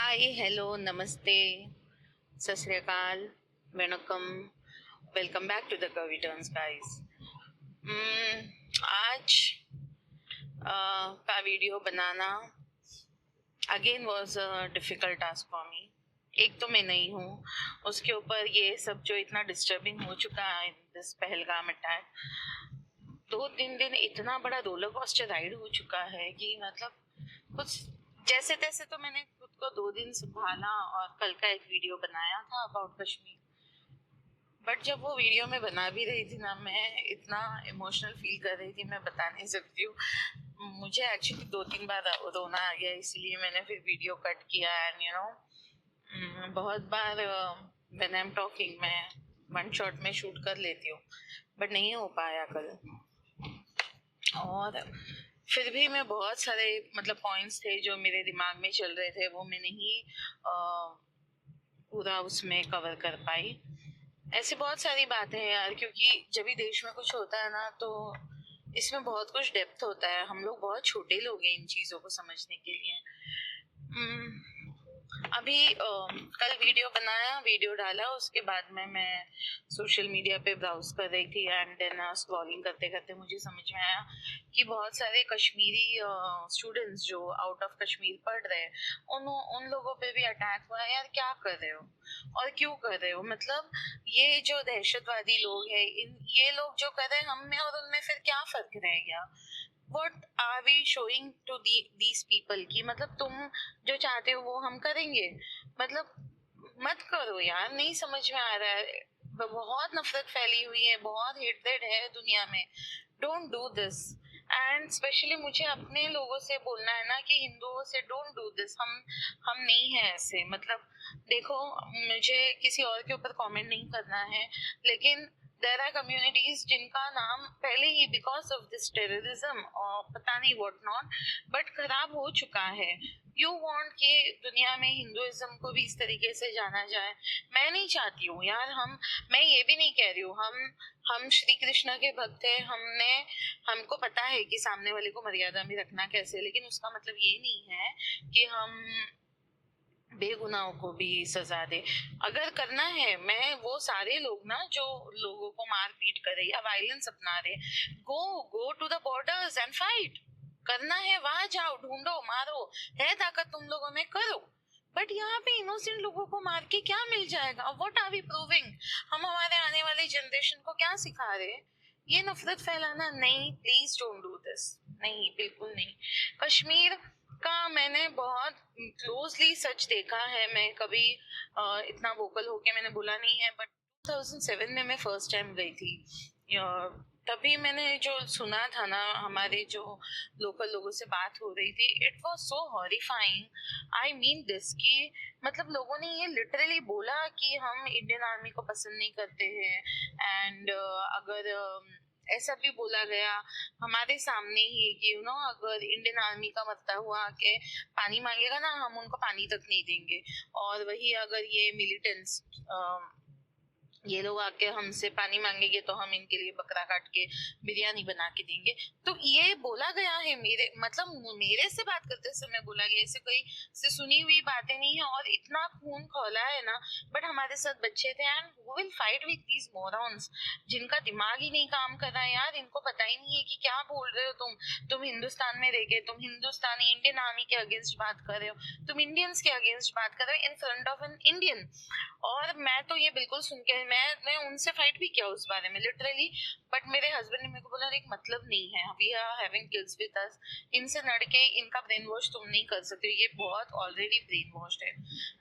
Hi hello नमस्ते सत श्री अकाल वणकम वेलकम बैक टू द कवि टर्न्स गाइस। आज का video banana again was a difficult task for me. एक तो मैं नहीं हूँ, उसके ऊपर ये सब जो इतना डिस्टर्बिंग हो चुका है दिस पहलगाम अटैक, 2-3 दिन इतना बड़ा रोलर कोस्टर राइड हो चुका है कि मतलब कुछ जैसे तैसे तो मैंने खुद को 2 दिन संभाला और कल का एक वीडियो बनाया था अबाउट कश्मीर। बट जब वो वीडियो में बना भी रही थी ना, मैं इतना इमोशनल फील कर रही थी, मैं बता नहीं सकती हूँ। मुझे एक्चुअली 2-3 बार रोना आ गया, इसीलिए मैंने फिर वीडियो कट किया। एंड बहुत बार व्हेन आई एम टॉकिंग मैं वन शॉट में शूट कर लेती हूँ, बट नहीं हो पाया कल। और फिर भी मैं बहुत सारे मतलब पॉइंट्स थे जो मेरे दिमाग में चल रहे थे, वो मैं नहीं पूरा उसमें कवर कर पाई। ऐसी बहुत सारी बातें हैं यार, क्योंकि जब भी देश में कुछ होता है ना, तो इसमें बहुत कुछ डेप्थ होता है। हम लोग बहुत छोटे लोग हैं इन चीजों को समझने के लिए। अभी कल वीडियो बनाया, वीडियो डाला, उसके बाद में मैं सोशल मीडिया पे ब्राउज कर रही थी एंड देन स्क्रॉलिंग करते करते मुझे समझ में आया कि बहुत सारे कश्मीरी स्टूडेंट्स जो आउट ऑफ कश्मीर पढ़ रहे हैं, उन लोगों पे भी अटैक हुआ है। यार क्या कर रहे हो और क्यों कर रहे हो? मतलब ये जो दहशतवादी लोग हैं, ये लोग जो कर रहे हैं, हम में और उनमें फिर क्या फर्क रह गया? What are we showing to these people कि मतलब तुम जो चाहते हो वो हम करेंगे? मतलब मत करो यार, नहीं समझ में आ रहा है। बहुत नफरत फैली हुई है, बहुत हेटरेड है दुनिया में। Don't do this. And specially मुझे अपने लोगों से बोलना है ना कि हिंदुओं से डोंट डू दिस। हम नहीं है ऐसे। मतलब देखो, मुझे किसी और के ऊपर कमेंट नहीं करना है, लेकिन देर आर कम्युनिटीज जिनका नाम पहले ही बिकॉज ऑफ दिस टेररिज्म और पता नहीं व्हाट नॉट, बट खराब हो चुका है। यू वांट कि दुनिया में हिंदुइज्म को भी इस तरीके से जाना जाए? मैं नहीं चाहती हूँ यार। मैं ये भी नहीं कह रही हूँ हम श्री कृष्ण के भक्त हैं। हमको पता है कि सामने वाले को मर्यादा में रखना कैसे, लेकिन उसका मतलब ये नहीं है कि हम बेगुनाहों को भी सजा दे। अगर करना है, मैं वो सारे लोग ना जो लोगों को मार पीट कर रहे या वायलेंस अपना रहे, go to the borders and fight. करना है वहां जाओ, ढूंढो, मारो, है ताकत तुम लोगों में, करो। बट यहाँ पे इनोसेंट लोगों को मार के क्या मिल जाएगा? What are we proving? हम हमारे आने वाली जनरेशन को क्या सिखा रहे? ये नफरत फैलाना नहीं, प्लीज डोंट डू दिस। नहीं, बिल्कुल नहीं। कश्मीर का मैंने बहुत क्लोजली सच देखा है। मैं कभी इतना वोकल होके मैंने बोला नहीं है, बट 2007 में मैं फर्स्ट टाइम गई थी। तभी मैंने जो सुना था ना, हमारे जो लोकल लोगों से बात हो रही थी, it was so horrifying. I mean this कि मतलब लोगों ने ये लिटरली बोला कि हम इंडियन आर्मी को पसंद नहीं करते हैं। एंड अगर ऐसा भी बोला गया हमारे सामने ही कि अगर इंडियन आर्मी का मतलब हुआ कि पानी मांगेगा ना, हम उनको पानी तक नहीं देंगे। और वही अगर ये मिलिटेंट्स ये लोग आके हमसे पानी मांगेंगे तो हम इनके लिए बकरा काट के बिरयानी बना के देंगे। तो ये बोला गया है, मेरे से बात करते समय बोला गया, ऐसे कोई से सुनी हुई बातें नहीं है। और इतना खून खौला है ना। बट हमारे साथ बच्चे थे and who will fight with these morons जिनका दिमाग ही नहीं काम कर रहा है यार। इनको पता ही नहीं है कि क्या बोल रहे हो तुम हिंदुस्तान में रह के तुम हिंदुस्तानी इंडियन आर्मी के अगेंस्ट बात कर रहे हो, तुम इंडियंस के अगेंस्ट बात कर रहे हो in front of an Indian. और मैं तो ये बिल्कुल सुन के मैं उनसे फाइट भी किया उस बारे में लिटरली। बट मेरे हस्बैंड ने मेरे को बोला एक मतलब नहीं है, we are having kids with us, इनसे लड़ के इनका ब्रेन वॉश तुम नहीं कर सकते, ये बहुत ऑलरेडी ब्रेन वॉश्ड है।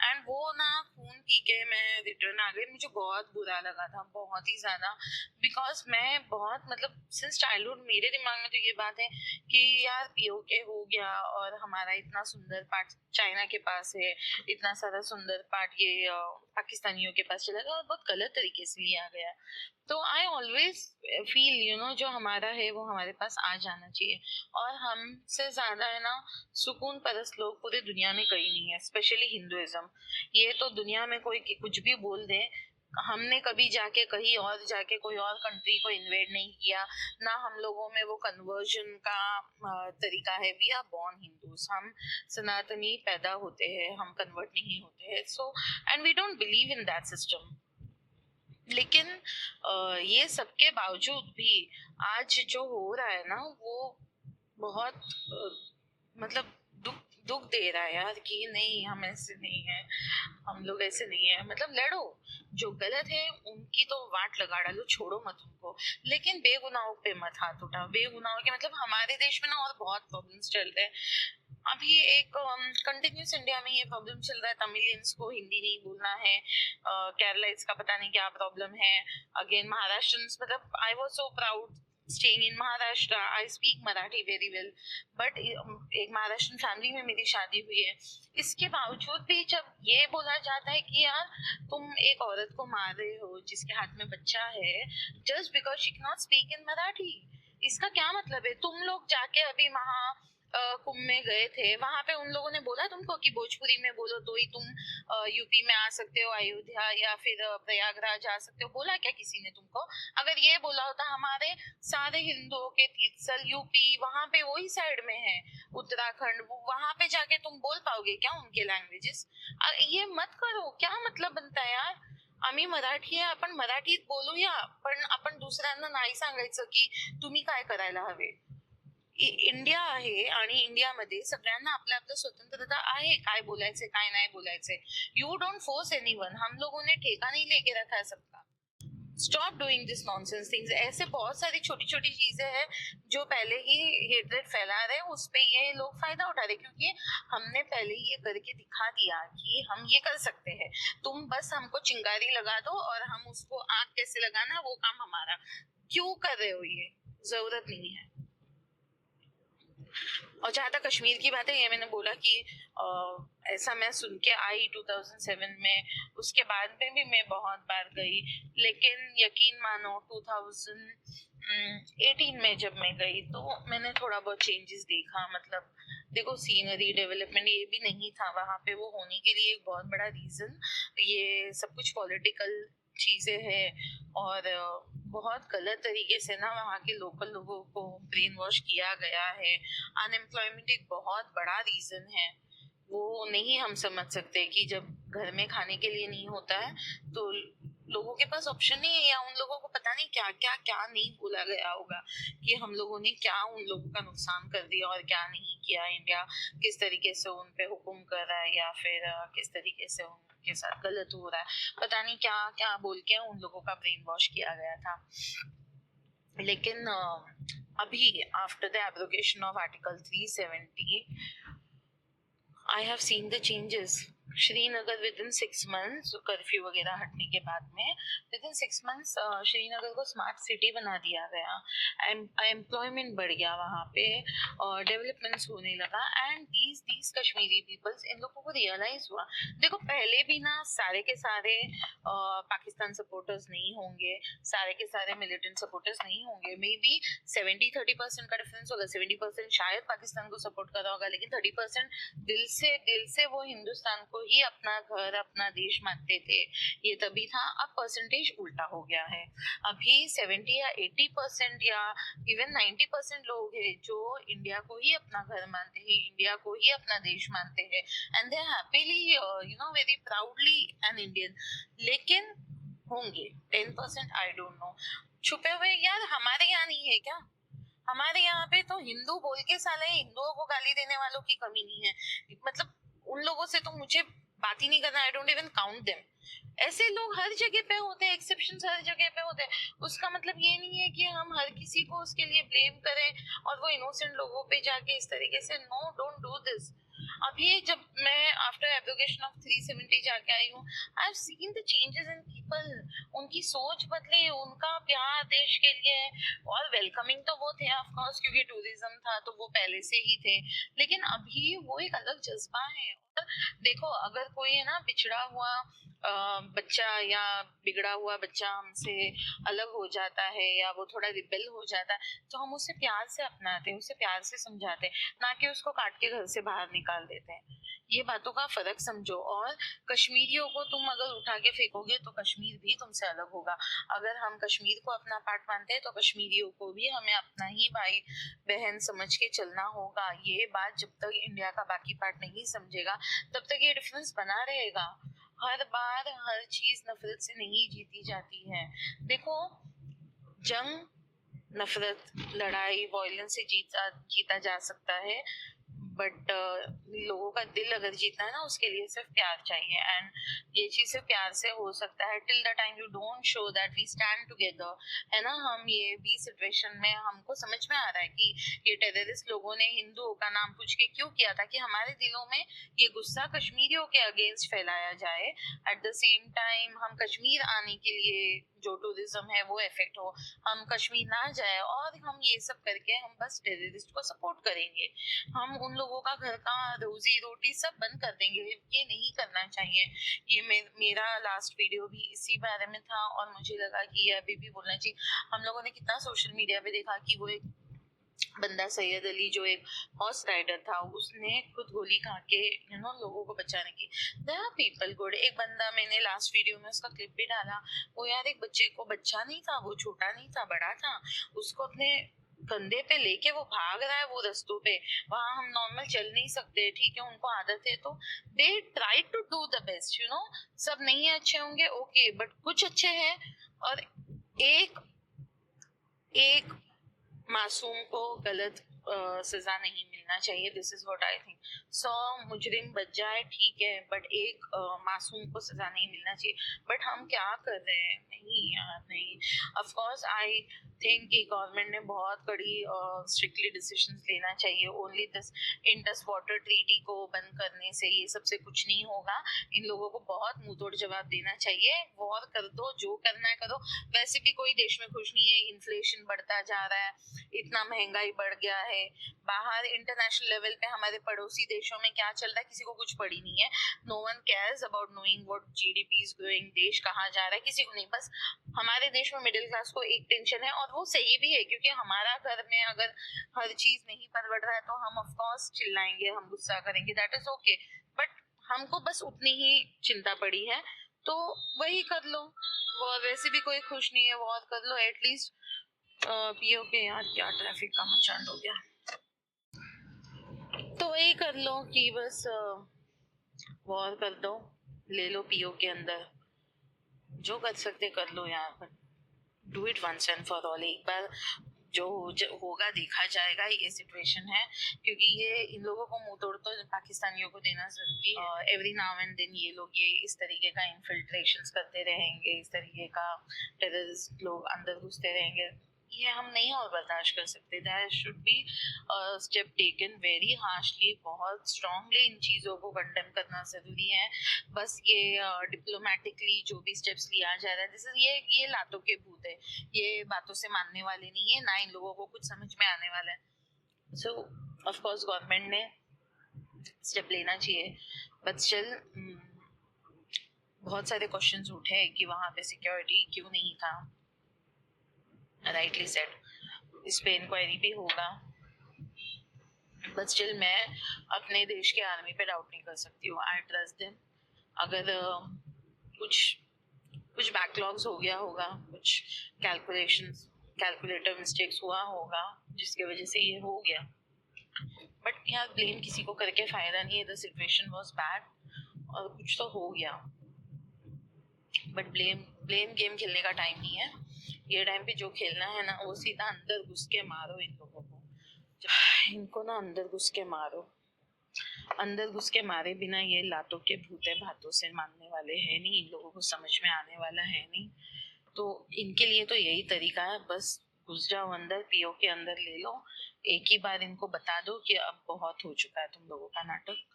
एंड वो ना खून पी के मैं रिटर्न आ गई। मुझे बहुत बुरा लगा था, बहुत ही ज्यादा। बिकॉज मैं बहुत मतलब सिंस चाइल्डहुड मेरे दिमाग में तो ये बात है कि यार पीओके हो गया और हमारा इतना सुंदर पार्ट चाइना के पास है, इतना सारा सुंदर पार्ट ये पाकिस्तानियों के पास चला गया और बहुत गलत तरीके से लिया गया। तो आई ऑलवेज फील जो हमारा है वो हमारे पास आ जाना चाहिए। और हमसे ज्यादा है ना सुकून परस्त लोग पूरी दुनिया में कहीं नहीं है, स्पेशली हिंदुइज्म। ये तो दुनिया में कोई कुछ भी बोल दे, हमने कभी जाके कहीं और जाके कोई और कंट्री को इन्वेड नहीं किया ना। हम लोगों में वो कन्वर्जन का तरीका है। We are born Hindus. Hindus, हम सनातनी पैदा होते हैं, हम कन्वर्ट नहीं होते हैं. So and we don't believe in that system. लेकिन ये सबके बावजूद भी आज जो हो रहा है ना, वो बहुत मतलब दुख दुख दे रहा है यार, कि नहीं हम ऐसे नहीं है, हम लोग ऐसे नहीं है. मतलब लड़ो, जो गलत है उनकी तो वाट लगा डालो, छोड़ो मत उनको, लेकिन बेगुनाहों पे मत हाथ उठाओ. बेगुनाहों के मतलब हमारे देश में ना और बहुत प्रॉब्लम्स चल रहे हैं. अभी एक कंटिन्यूस इंडिया में ये प्रॉब्लम चल रहा है, तमिलियंस को हिंदी नहीं बोलना है, केरलाइट्स का पता नहीं क्या प्रॉब्लम है, अगेन महाराष्ट्रंस. मतलब I was so proud staying in Maharashtra. I speak Marathi very well, but एक महाराष्ट्रन फैमिली में मेरी शादी हुई है. इसके बावजूद भी जब ये बोला जाता है कि यार तुम एक औरत को मार रहे हो जिसके हाथ में बच्चा है, just because she cannot speak in Marathi, इसका क्या मतलब है? तुम लोग जाके अभी वहाँ कुंभ में गए थे, वहां पे उन लोगों ने बोला तुमको कि भोजपुरी में बोलो तो ही तुम यूपी में आ सकते हो, अयोध्या या फिर प्रयागराज आ सकते हो? बोला क्या किसी ने तुमको? अगर ये बोला होता, हमारे सारे हिंदुओं के तीर्थस्थल यूपी वहां पे वही साइड में है, उत्तराखंड, वहां पे जाके तुम बोल पाओगे क्या उनके लँग्वेजेस? ये मत करो. क्या मतलब बनता है यार? आम्ही मराठी आहे, आपण मराठीत बोलूया, पण आपण दुसऱ्यांना नाही सांगायचं की तुम्ही काय करायला हवे. इंडिया आहे आणि इंडियामध्ये सगळ्यांना आपलं आपलं स्वतंत्रता आहे, काय बोलायचे काय नाही बोलायचे. You don't force anyone. हम लोगों ने ठेका नहीं लेके रखा है सबका. Stop doing this nonsense things. ऐसे बहुत सारी छोटी छोटी चीजें हैं जो पहले ही हेट्रेड फैला रहे हैं, उस पे ये लोग फायदा उठा रहे, क्योंकि हमने पहले ही ये करके दिखा दिया कि हम ये कर सकते हैं. तुम बस हमको चिंगारी लगा दो और हम उसको आग कैसे लगाना वो काम हमारा. क्यों कर रहे हो? ये जरूरत नहीं है. और जहाँ तक कश्मीर की बात है, ये मैंने बोला कि ऐसा मैं सुन के आई 2007 में, उसके बाद में भी मैं बहुत बार गई, लेकिन यकीन मानो 2018 में जब मैं गई तो मैंने थोड़ा बहुत चेंजेस देखा. मतलब देखो, सीनरी डेवलपमेंट ये भी नहीं था वहाँ पे. वो होने के लिए एक बहुत बड़ा रीजन ये सब कुछ पॉलिटिकल चीजें हैं, और बहुत गलत तरीके से ना वहाँ के लोकल लोगों को ब्रेन वॉश किया गया है. अनएम्प्लॉयमेंट एक बहुत बड़ा रीजन है. वो नहीं हम समझ सकते कि जब घर में खाने के लिए नहीं होता है तो लोगों के पास ऑप्शन नहीं है, या उन लोगों को पता नहीं क्या क्या क्या नहीं बोला गया होगा कि हम लोगों ने क्या उन लोगों का नुकसान कर दिया और क्या नहीं किया. इंडिया किस तरीके से उन पे हुक्म कर रहा है, या फिर किस तरीके से उनके साथ गलत हो रहा है, पता नहीं क्या क्या बोल के उन लोगों का ब्रेन वॉश किया गया था. लेकिन अभी after the abrogation of article 370 I have seen the changes. Srinagar with in 6 months, curfew वगैरह हटने के बाद में विद इन 6 months श्रीनगर को स्मार्ट सिटी बना दिया गया. एम्प्लॉयमेंट बढ़ गया वहाँ पे, और डेवलपमेंट्स होने लगा. एंड दीज कश्मीरी पीपल्स, इन लोगों को रियलाइज हुआ. देखो, पहले भी ना सारे के सारे पाकिस्तान सपोर्टर्स नहीं होंगे, सारे के सारे मिलिटेंट सपोर्टर्स नहीं होंगे. मे बी 70-30% का डिफरेंस होगा. 70% शायद पाकिस्तान को सपोर्ट कर रहा होगा, लेकिन 30% दिल से वो हिंदुस्तान को ही अपना घर, अपना देश मानते थे. ये तभी था. अब परसेंटेज उल्टा हो गया है. अभी 70 या 80% या इवन 90% लोग हैं जो इंडिया को ही अपना घर मानते हैं, इंडिया को ही अपना देश मानते हैं, and they happily very proudly an Indian. लेकिन होंगे 10%, आई डोंट नो, छुपे हुए. यार हमारे यहाँ नहीं है क्या? हमारे यहाँ पे तो हिंदू बोल के साले हिंदुओं को गाली देने वालों की कमी नहीं है. मतलब उन लोगों से तो मुझे बात ही नहीं करना. I don't even count them. ऐसे लोग हर जगह पे होते हैं, एक्सेप्शंस हर जगह पे होते हैं. उसका मतलब ये नहीं है कि हम हर किसी को उसके लिए ब्लेम करें और वो इनोसेंट लोगों पे जाके इस तरीके से. No, don't do this. अभी जब मैं आफ्टर एब्रोगेशन ऑफ 370 जाके आई हूँ, I have seen the changes in people. उनकी सोच बदली, उनका प्यार देश के लिए. और वेलकमिंग तो वो थे ऑफ कोर्स, क्योंकि टूरिज्म था तो वो पहले से ही थे, लेकिन अभी वो एक अलग जज्बा है. और देखो, अगर कोई है ना बिछड़ा हुआ बच्चा या बिगड़ा हुआ बच्चा हमसे अलग हो जाता है, या वो थोड़ा रिबेल हो जाता है, तो हम उसे प्यार से अपनाते हैं, उसे प्यार से समझाते हैं, ना कि उसको काट के घर से बाहर निकाल देते हैं. ये बातों का फर्क समझो। और कश्मीरियों को तुम अगर उठा के फेंकोगे तो कश्मीर भी तुमसे अलग होगा। अगर हम कश्मीर को अपना पार्ट मानते हैं तो कश्मीरियों को भी हमें अपना ही भाई बहन समझ के चलना होगा। ये बात जब तक इंडिया का बाकी पार्ट नहीं समझेगा तब तक ये डिफरेंस बना रहेगा। हर बार हर चीज नफरत से नहीं जीती जाती है। देखो, जंग, नफरत, लड़ाई, वॉयलेंस से जीता जा सकता है, बट लोगों का दिल अगर जीतना है ना, उसके लिए सिर्फ प्यार चाहिए। एंड ये चीज सिर्फ प्यार से हो सकता है। Till the time you don't show that we stand together, है ना। हम ये भी सिचुएशन में हमको समझ में आ रहा है कि ये टेररिस्ट लोगों ने हिंदुओं का नाम पूछ के क्यों किया था, कि हमारे दिलों में ये गुस्सा कश्मीरियों के अगेंस्ट फैलाया जाए। एट द सेम टाइम हम कश्मीर आने के लिए जो टूरिज्म है वो इफेक्ट हो, हम कश्मीर ना जाए, और हम ये सब करके हम बस टेररिस्ट को सपोर्ट करेंगे। हम उन लोगों का घर का रोजी रोटी सब बंद कर देंगे। ये नहीं करना चाहिए। ये मेरा लास्ट वीडियो भी इसी बारे में था और मुझे लगा कि ये अभी भी बोलना चाहिए। हम लोगों ने कितना सोशल मीडिया पे देखा कि वो एक बंदा सैयद अली जो एक हॉर्स राइडर था, उसने खुद गोली खा के लोगों को बचाने की। There are people good. एक बंदा, मैंने लास्ट वीडियो में उसका क्लिप भी डाला, वो यार एक बच्चे को, बच्चा नहीं था वो, छोटा नहीं था, बड़ा था, उसको अपने कंधे पे लेके वो भाग रहा है वो रस्तों पे। वहां हम नॉर्मल चल नहीं सकते, ठीक है, उनको आदत है, तो they try to do the best, सब नहीं अच्छे होंगे, ओके, बट कुछ अच्छे हैं। और एक एक मासूम को गलत सजा नहीं मिलना चाहिए। This is what I think. 100 मुजरिम बच जाए, ठीक है, बट एक मासूम को सजा नहीं मिलना चाहिए। बट हम क्या कर रहे हैं? नहीं यार, नहीं। ऑफ कोर्स आई थिंक कि गवर्नमेंट ने बहुत कड़ी स्ट्रिक्टली डिसीजंस लेना चाहिए। Only this Indus water treaty को बंद करने से ये सबसे कुछ नहीं होगा। इन लोगों को बहुत मुंह तोड़ जवाब देना चाहिए। वॉर कर दो, जो करना है करो। वैसे भी कोई देश में खुश नहीं है, इन्फ्लेशन बढ़ता जा रहा है, इतना महंगाई बढ़ गया है। बाहर इंटरनेशनल लेवल पे हमारे पड़ोसी देशों में क्या चल रहा है किसी को कुछ पड़ी नहीं है। No one cares about knowing what GDP is growing, देश कहाँ जा रहा है किसी को नहीं। बस हमारे देश में मिडिल क्लास को एक टेंशन है, और वो सही भी है, क्योंकि हमारा घर में अगर हर चीज नहीं परवड़ रहा है तो हम ऑफ कोर्स चिल्लाएंगे, हम गुस्सा करेंगे, दैट इज ओके। बट हमको बस उतनी ही चिंता पड़ी है, तो वही कर लो। वो वैसे भी कोई खुश नहीं है, वॉर कर लो एटलीस्ट। पियो के, यार क्या ट्रैफिक का मचान हो गया। तो वही कर लो कि बस वॉर कर दो, ले लो पीओ के अंदर, जो कर सकते कर लो यार, but do it once and for all. एक बार जो होगा देखा जाएगा, ये सिचुएशन है, क्योंकि ये इन लोगों को मुंह तोड़ तो पाकिस्तानियों को देना जरूरी है। एवरी नाउ एंड देन ये लोग ये इस तरीके का इन्फिल्ट्रेशंस करते रहेंगे, इस तरीके का टेररिस्ट लोग अंदर घुसते रहेंगे, ये हम नहीं और बर्दाश्त कर सकते। There should be step taken very harshly, बहुत स्ट्रांगली इन चीज़ों को कंडेम करना ज़रूरी है। बस ये डिप्लोमेटिकली जो भी स्टेप्स लिया जा रहा है, दिस इज ये लातों के भूत है, ये बातों से मानने वाले नहीं है, ना इन लोगों को कुछ समझ में आने वाला है। सो ऑफ कोर्स गवर्नमेंट ने स्टेप लेना चाहिए, बट स्टिल बहुत सारे क्वेश्चंस उठे कि वहाँ पे सिक्योरिटी क्यों नहीं था। राइटली सेड, इस पे इंक्वायरी भी होगा, बट स्टिल मैं अपने देश के आर्मी पे डाउट नहीं कर सकती हूँ। I trust them. अगर कुछ बैकलॉग्स हो गया होगा, कुछ कैलकुलेटर मिस्टेक्स हुआ होगा जिसकी वजह से ये हो गया, बट यार ब्लेम किसी को करके फायदा नहीं है। द सिचुएशन वाज बैड और कुछ तो हो गया, बट ब्लेम गेम खेलने का टाइम नहीं है। ये टाइम पे जो खेलना है ना, वो सीधा अंदर घुस के मारो इन लोगों को, इनको ना अंदर घुस के मारो। अंदर घुस के मारे बिना ये लातों के भूते भातों से मानने वाले हैं नहीं, इन लोगों को समझ में आने वाला है नहीं। तो इनके लिए तो यही तरीका है, बस घुस जाओ अंदर, पीओ के अंदर ले लो, एक ही बार इनको बता दो कि अब बहुत हो चुका है तुम लोगों का नाटक।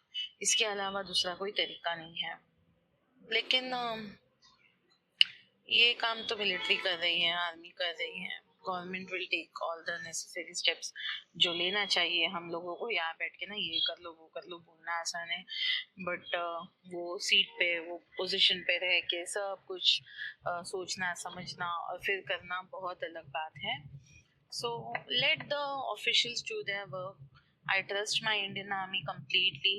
इसके अलावा दूसरा कोई तरीका नहीं है। लेकिन ये काम तो मिलिट्री कर रही है, आर्मी कर रही है। Government will take all the necessary steps जो लेना चाहिए। हम लोगों को यहाँ बैठ के ना ये कर लो वो कर लो बोलना आसान है, बट वो सीट पे, वो पोजीशन पे रह के सब कुछ सोचना समझना और फिर करना बहुत अलग बात है। So let the officials do their work. I trust my Indian army completely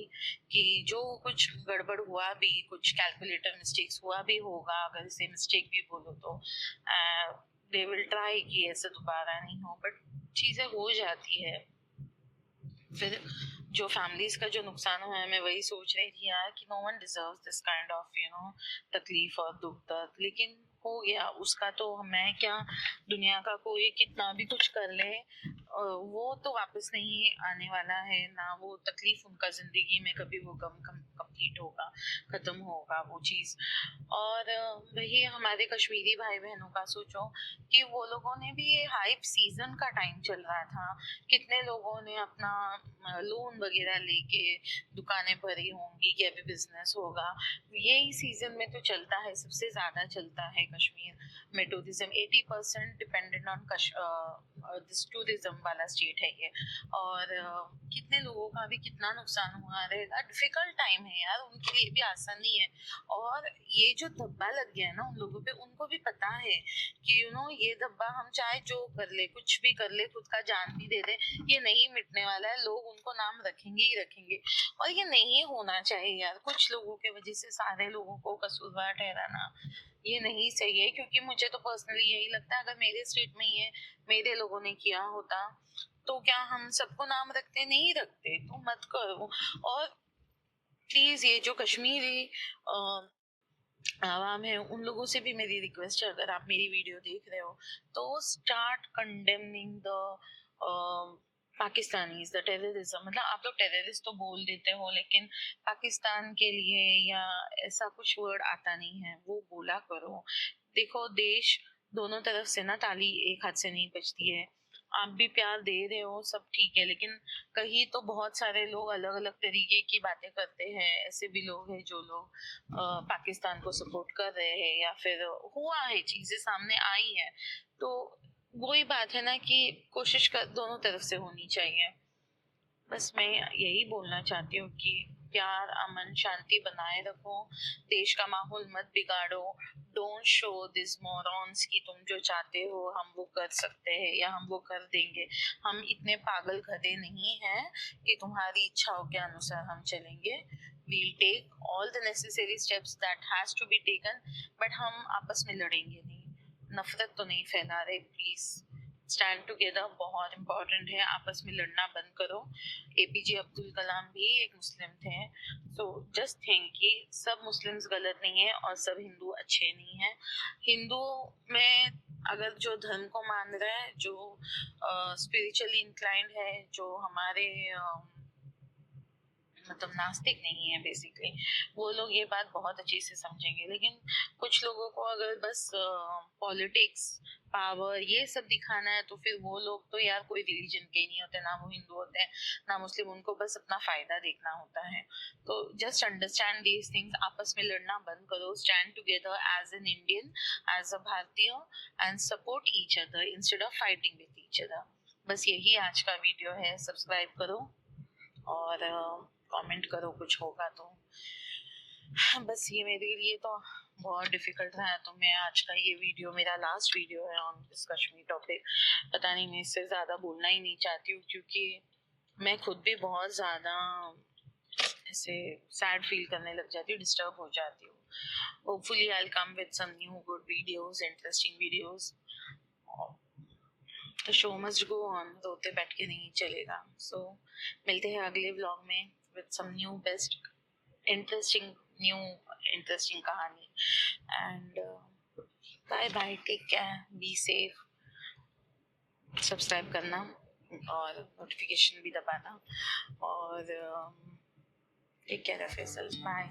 कि जो कुछ गड़बड़ हुआ भी, कुछ कैलकुलेटर मिस्टेक्स हुआ भी होगा, अगर इसे मिस्टेक भी बोलो तो दे विल ट्राई कि ऐसे दोबारा नहीं हो, बट चीज़ें हो जाती है। फिर जो फैमिलीज का जो नुकसान हुआ है, मैं वही सोच रही थी यार कि no one deserve this kind of तकलीफ और दुख दर्द, लेकिन हो गया उसका तो मैं क्या, दुनिया का कोई कितना भी कुछ कर ले वो तो वापस नहीं आने वाला है ना, वो तकलीफ उनका जिंदगी में कभी वो गम कंप्लीट होगा, खत्म होगा वो चीज। और वही हमारे कश्मीरी भाई बहनों का सोचो कि वो लोगों ने भी, ये हाइप सीजन का टाइम चल रहा था, कितने लोगों ने अपना लोन वगैरह लेके दुकानें भरी होंगी कि अभी बिजनेस होगा। यही सीजन में तो चलता है, सबसे ज्यादा चलता है कश्मीर में tourism. 80% dependent on this tourism वाला स्टेट है ये। और कितने लोगों का भी कितना नुकसान हुआ रहेगा, डिफिकल्ट टाइम है यार, उनके लिए भी आसान नहीं है। और ये जो धब्बा लग गया है ना उन लोगों पे, उनको भी पता है कि ये धब्बा हम चाहे जो कर ले, कुछ भी कर ले, खुद का जान भी दे दे, ये नहीं मिटने वाला है, लोग उनको नाम रखेंगे ही रखेंगे। और ये नहीं होना चाहिए यार, कुछ लोगों के वजह से सारे लोगों को कसूरवार ठहराना ये नहीं सही है। क्योंकि मुझे तो पर्सनली यही लगता है, अगर मेरे स्टेट में ये मेरे लोगों ने किया होता तो क्या हम सबको नाम रखते? नहीं रखते, तो मत करो। और प्लीज ये जो कश्मीरी आवाम है, उन लोगों से भी मेरी रिक्वेस्ट है, अगर आप मेरी वीडियो देख रहे हो तो start condemning the Pakistani the terrorism. मतलब आप लोग टेररिस्ट तो बोल देते हो, लेकिन पाकिस्तान के लिए या ऐसा कुछ वर्ड आता नहीं है, वो बोला करो। देखो, देश दोनों तरफ से ना ताली एक हाथ से नहीं बजती है। आप भी प्यार दे रहे हो, सब ठीक है, लेकिन कहीं तो बहुत सारे लोग अलग अलग तरीके की बातें करते हैं। ऐसे भी लोग हैं जो लोग पाकिस्तान को सपोर्ट कर रहे हैं, या फिर हुआ है, चीजें सामने आई है। तो वही बात है ना कि कोशिश कर दोनों तरफ से होनी चाहिए। बस मैं यही बोलना चाहती हूँ कि प्यार, अमन, शांति बनाए रखो, देश का माहौल मत बिगाड़ो। डोंट शो दिस मोरॉन्स कि तुम जो चाहते हो हम वो कर सकते हैं या हम वो कर देंगे। हम इतने पागल गधे नहीं हैं कि तुम्हारी इच्छाओं के अनुसार हम चलेंगे। we'll take all the necessary steps that has to be taken, but हम आपस में लड़ेंगे नहीं, नफरत तो नहीं फैला रहे। प्लीज स्टैंड टुगेदर बहुत इंपॉर्टेंट है, आपस में लड़ना बंद करो। एपीजे अब्दुल कलाम भी एक मुस्लिम थे, सो जस्ट थिंक कि सब मुस्लिम्स गलत नहीं है और सब हिंदू अच्छे नहीं है। हिंदू में अगर जो धर्म को मान रहा है, जो स्पिरिचुअली इंक्लाइंड है, जो हमारे मतलब नास्तिक नहीं है बेसिकली, वो लोग ये बात बहुत अच्छे से समझेंगे। लेकिन कुछ लोगों को अगर बस पॉलिटिक्स, पावर, ये सब दिखाना है, तो फिर वो लोग तो यार कोई रिलीजन के नहीं होते, ना वो हिंदू होते हैं ना मुस्लिम, उनको बस अपना फायदा देखना होता है। तो जस्ट अंडरस्टैंड दीज थिंग्स, आपस में लड़ना बंद करो, stand together as an Indian, as a भारतीय, and support each other instead of fighting with each other. बस यही आज का वीडियो है। सब्सक्राइब करो और कमेंट करो कुछ होगा तो। बस ये मेरे लिए तो बहुत डिफिकल्ट रहा है, तो मैं आज का ये वीडियो मेरा लास्ट वीडियो है ऑन दिस कश्मीर टॉपिक। पता नहीं, मैं इससे ज़्यादा बोलना ही नहीं चाहती हूँ, क्योंकि मैं खुद भी बहुत ज़्यादा ऐसे सैड फील करने लग जाती हूँ, डिस्टर्ब हो जाती हूँ। Hopefully I will come with some new good videos, interesting videos. The show must go on, रोते बैठ के नहीं चलेगा। सो मिलते हैं अगले व्लॉग में with some new best new interesting कहानी। And bye bye, take care, be safe. Subscribe करना और नोटिफिकेशन भी दबाना, और take care of yourself. Bye.